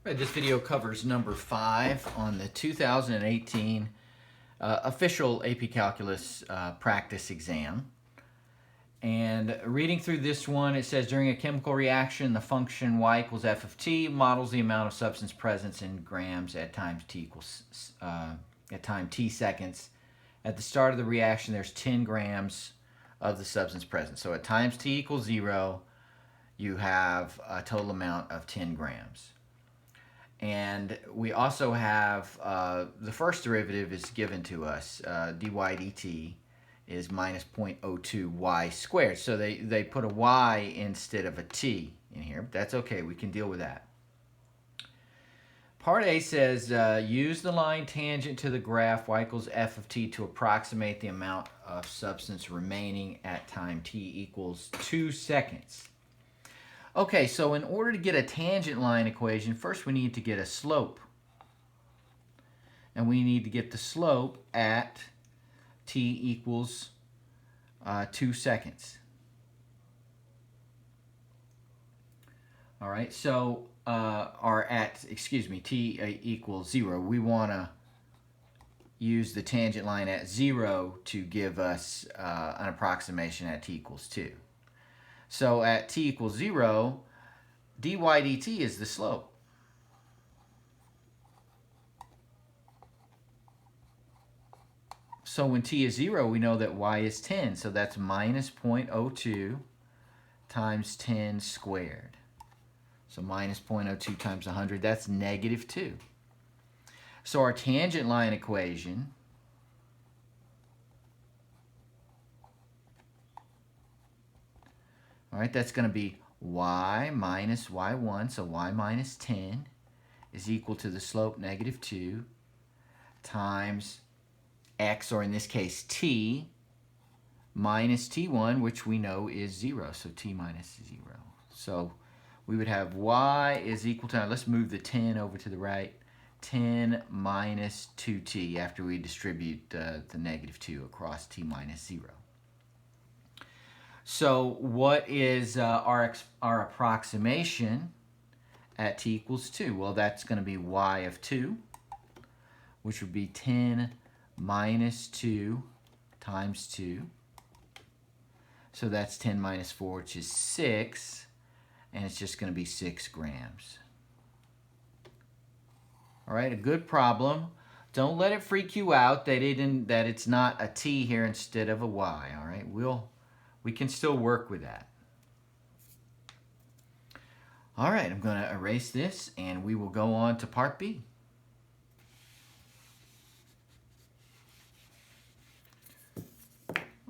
Right, this video covers number 5 on the 2018 official AP Calculus practice exam. And reading through this one, it says during a chemical reaction, the function y equals f of t models the amount of substance present in grams at time t seconds. At the start of the reaction, there's 10 grams of the substance present. So at times t equals 0, you have a total amount of 10 grams. And we also have the first derivative is given to us, dy dt is minus 0.02 y squared. So they put a y instead of a t in here, but that's okay, we can deal with that. Part A says use the line tangent to the graph y equals f of t to approximate the amount of substance remaining at time t equals 2 seconds. Okay, so in order to get a tangent line equation, first we need to get a slope. And we need to get the slope at t equals 2 seconds. All right, so t equals 0. We want to use the tangent line at 0 to give us an approximation at t equals 2. So at t equals 0, dy dt is the slope. So when t is 0, we know that y is 10. So that's minus 0.02 times 10 squared. So minus 0.02 times 100, that's negative 2. So our tangent line equation all right, that's going to be y minus y1, so y minus 10 is equal to the slope negative 2 times x, or in this case t, minus t1, which we know is 0, so t minus 0. So we would have y is equal to, let's move the 10 over to the right, 10 minus 2t after we distribute the negative 2 across t minus 0. So what is our approximation at t equals 2? Well, that's going to be y of 2, which would be 10 minus 2 times 2. So that's 10 minus 4, which is 6, and it's just going to be 6 grams. All right, a good problem. Don't let it freak you out that it's not a t here instead of a y. All right, we can still work with that. All right, I'm going to erase this and we will go on to part B.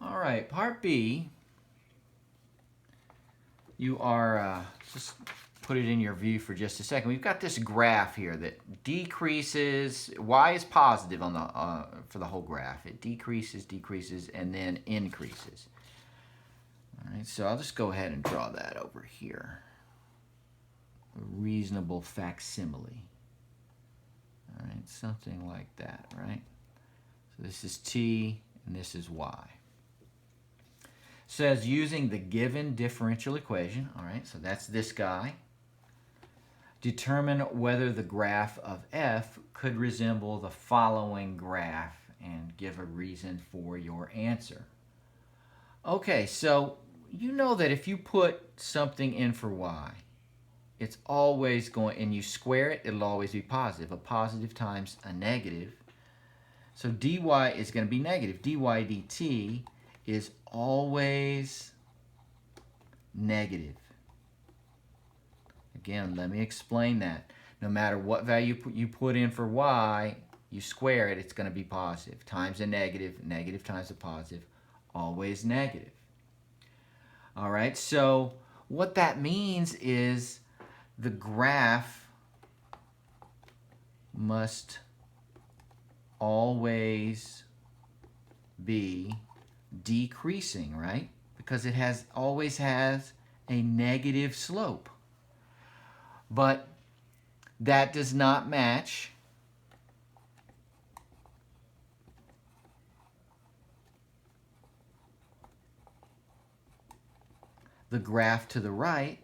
All right, part B, you are, just put it in your view for just a second. We've got this graph here that decreases, y is positive on the for the whole graph. It decreases, decreases, and then increases. All right, so I'll just go ahead and draw that over here. A reasonable facsimile. All right, something like that, right? So this is t and this is y. Says using the given differential equation, all right, so that's this guy, determine whether the graph of f could resemble the following graph and give a reason for your answer. Okay, so you know that if you put something in for y, it's always going, and you square it, it'll always be positive. A positive times a negative. So dy is going to be negative. Dy dt is always negative. Again, let me explain that. No matter what value you put in for y, you square it, it's going to be positive. Times a negative, negative times a positive, always negative. All right, so what that means is the graph must always be decreasing, right? Because it always has a negative slope. But that does not match the graph to the right,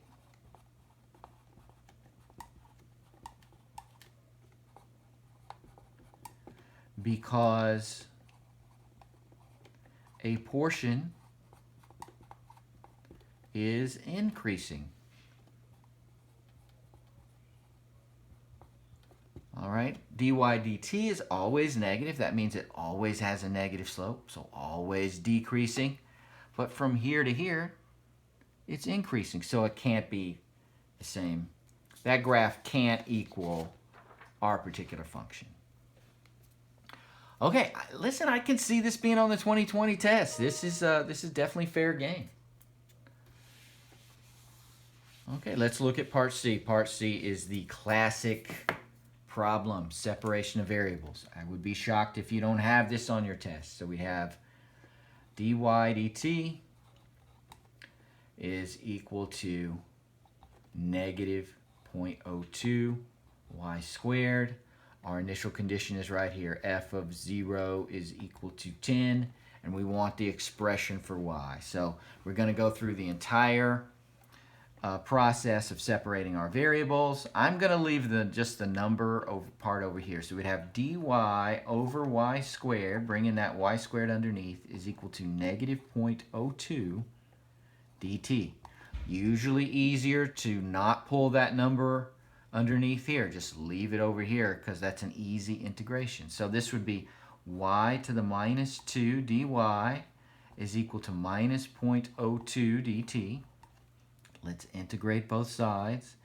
because a portion is increasing. All right, dy dt is always negative. That means it always has a negative slope, so always decreasing. But from here to here, it's increasing, so it can't be the same. That graph can't equal our particular function. Okay, listen, I can see this being on the 2020 test. This is definitely fair game. Okay, let's look at part C. Part C is the classic problem, separation of variables. I would be shocked if you don't have this on your test. So we have dy dt is equal to negative 0.02 y squared. Our initial condition is right here. F of 0 is equal to 10, and we want the expression for y. So we're going to go through the entire process of separating our variables. I'm going to leave just the number part over here. So we'd have dy over y squared, bringing that y squared underneath, is equal to negative 0.02 dt. Usually easier to not pull that number underneath here. Just leave it over here because that's an easy integration. So this would be y to the minus 2 dy is equal to minus 0.02 dt. Let's integrate both sides.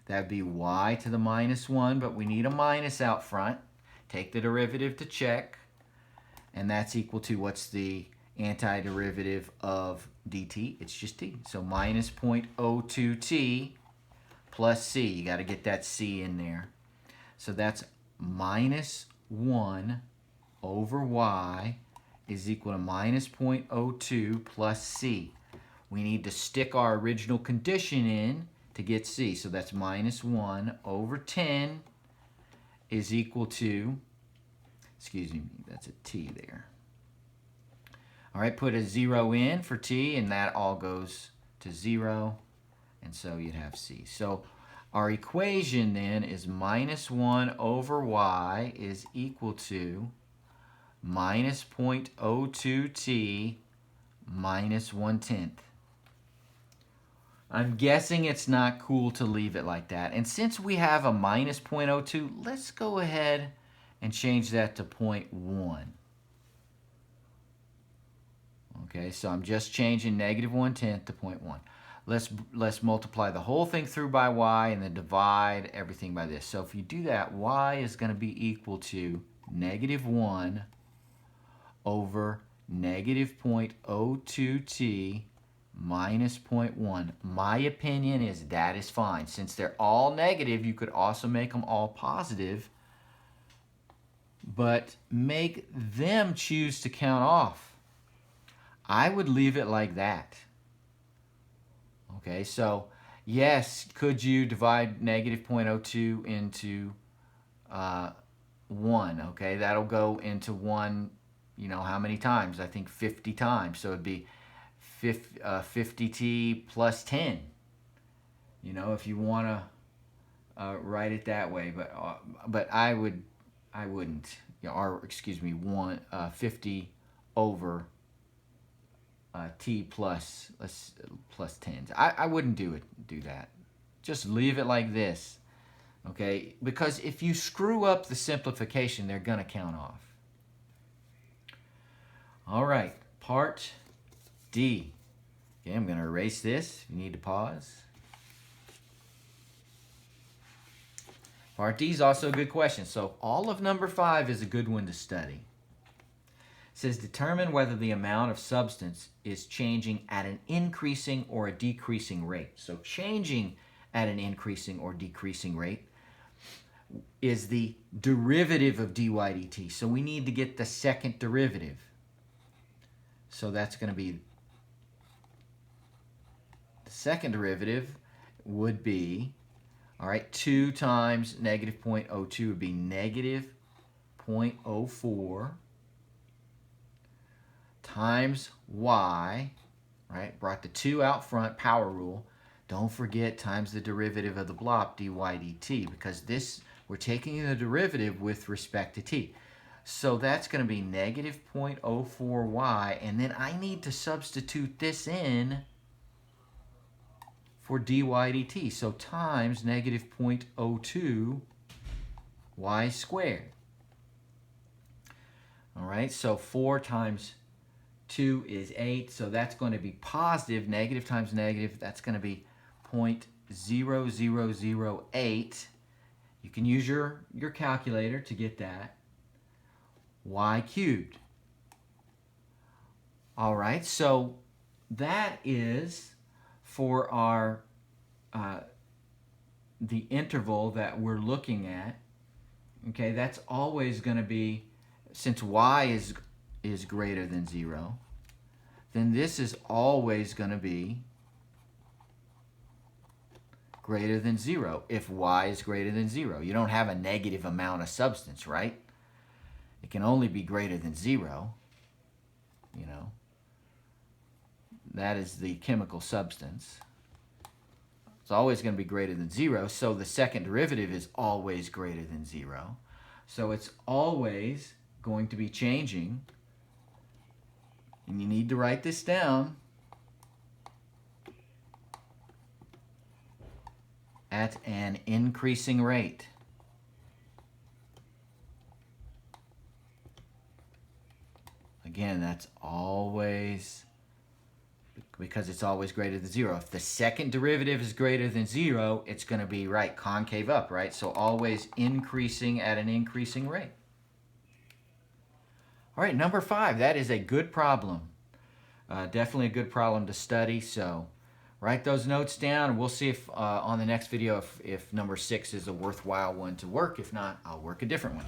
That would be y to the minus 1, but we need a minus out front. Take the derivative to check. And that's equal to, what's the antiderivative of dt? It's just t. So minus 0.02t plus c. You got to get that c in there. So that's minus 1 over y is equal to minus 0.02 plus c. We need to stick our original condition in to get c. So that's minus 1 over 10 is equal to, excuse me, that's a t there. All right, put a 0 in for t, and that all goes to 0. And so you'd have c. So our equation then is minus 1 over y is equal to minus 0.02t minus 1/10. I'm guessing it's not cool to leave it like that. And since we have a minus 0.02, let's go ahead and change that to 0.1. Okay, so I'm just changing negative 1/10 to 0.1. Let's multiply the whole thing through by y and then divide everything by this. So if you do that, y is going to be equal to negative 1 over negative 0.02t minus 0.1. My opinion is that is fine. Since they're all negative, you could also make them all positive, but make them choose to count off. I would leave it like that. Okay, so yes, could you divide negative 0.02 into 1? Okay, that'll go into 1, you know, how many times? I think 50 times. So it'd be 50t plus 10. You know, if you want to write it that way, but I wouldn't. You know, or excuse me, 50 over t plus 10s. I wouldn't do that. Just leave it like this, okay? Because if you screw up the simplification, they're gonna count off. All right, part D. Okay, I'm gonna erase this. If you need to pause. Part D is also a good question. So all of number 5 is a good one to study. It says determine whether the amount of substance is changing at an increasing or a decreasing rate. So changing at an increasing or decreasing rate is the derivative of dy dt. So we need to get the second derivative. So that's going to be, the second derivative would be, all right, 2 times negative 0.02 would be negative 0.04 times y, right? Brought the 2 out front, power rule. Don't forget times the derivative of the block dy dt, because this, we're taking the derivative with respect to t. So that's going to be negative 0.04y, and then I need to substitute this in for dy dt. So times negative 0.02 y squared. All right, so 4 times 2 is 8, so that's going to be positive. Negative times negative, that's going to be 0.0008. You can use your calculator to get that. Y cubed. All right, so that is for our the interval that we're looking at. Okay, that's always going to be, since y is greater than 0, then this is always going to be greater than 0 if y is greater than 0. You don't have a negative amount of substance, right? It can only be greater than 0, you know. That is the chemical substance. It's always going to be greater than 0, so the second derivative is always greater than 0. So it's always going to be changing, and you need to write this down, at an increasing rate. Again, that's always, because it's always greater than 0. If the second derivative is greater than 0, it's going to be, right, concave up, right? So always increasing at an increasing rate. All right, number 5, that is a good problem. Definitely a good problem to study, so write those notes down. We'll see if on the next video if number 6 is a worthwhile one to work. If not, I'll work a different one.